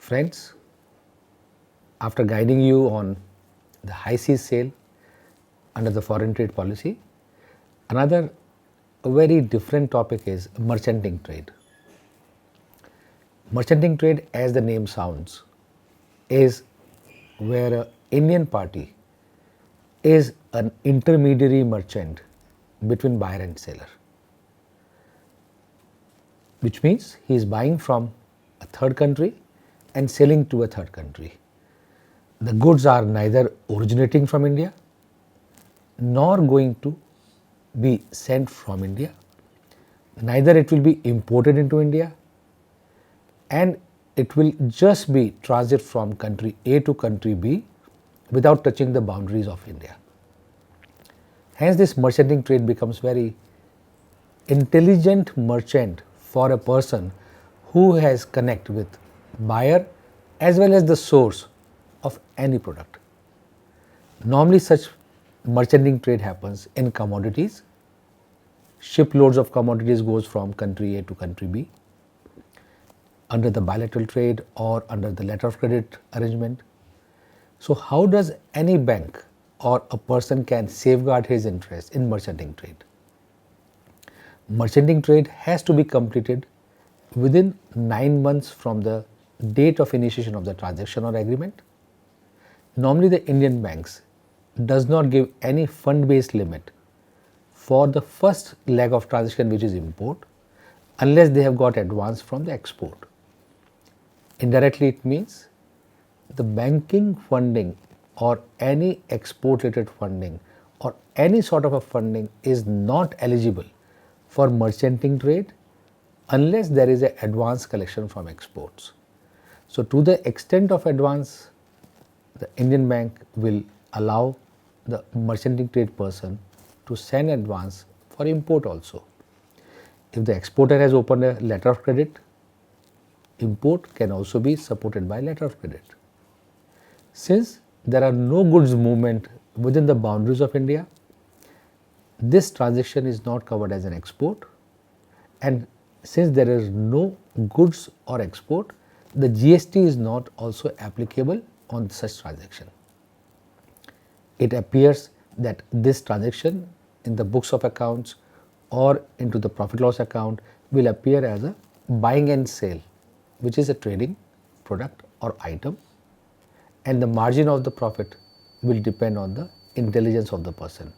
Friends, after guiding you on the high seas sale under the foreign trade policy, another very different topic is merchanting trade. Merchanting trade, as the name sounds, is where an Indian party is an intermediary merchant between buyer and seller, which means he is buying from a third country and selling to a third country. The goods are neither originating from India nor going to be sent from India, neither it will be imported into India, and it will just be transit from country A to country B without touching the boundaries of India. Hence this merchanting trade becomes very intelligent merchant for a person who has connect with buyer as well as the source of any product. Normally such merchanting trade happens in commodities. Shiploads of commodities goes from country A to country B under the bilateral trade or under the letter of credit arrangement. So how does any bank or a person can safeguard his interest in merchanting trade? Merchanting trade has to be completed within 9 months from the date of initiation of the transaction or agreement. Normally the Indian banks does not give any fund based limit for the first leg of transaction, which is import, unless they have got advance from the export. Indirectly it means the banking funding or any export related funding or any sort of a funding is not eligible for merchanting trade unless there is an advance collection from exports. So to the extent of advance, the Indian bank will allow the merchanting trade person to send advance for import also. If the exporter has opened a letter of credit, import can also be supported by letter of credit. Since there are no goods movement within the boundaries of India, this transaction is not covered as an export, and since there is no goods or export, the GST is not also applicable on such transaction. It appears that this transaction in the books of accounts or into the profit loss account will appear as a buying and sale, which is a trading product or item, and the margin of the profit will depend on the intelligence of the person.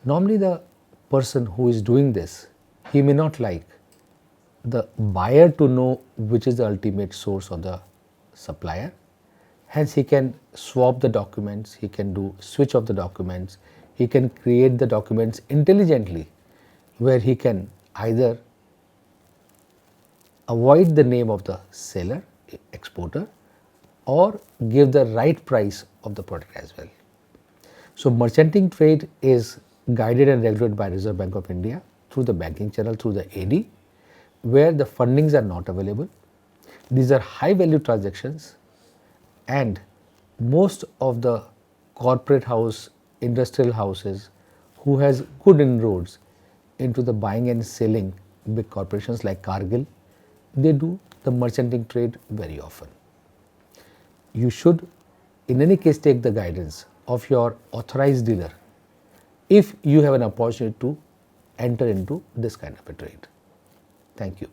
Normally the person who is doing this, he may not like the buyer to know which is the ultimate source of the supplier. Hence he can swap the documents, he can do switch of the documents, he can create the documents intelligently where he can either avoid the name of the seller, exporter, or give the right price of the product as well. So merchanting trade is guided and regulated by Reserve Bank of India through the banking channel, through the AD, where the fundings are not available. These are high value transactions, and most of the corporate house, industrial houses who has good inroads into the buying and selling, big corporations like Cargill, they do the merchanting trade very often. You should in any case take the guidance of your authorized dealer if you have an opportunity to enter into this kind of a trade. Thank you.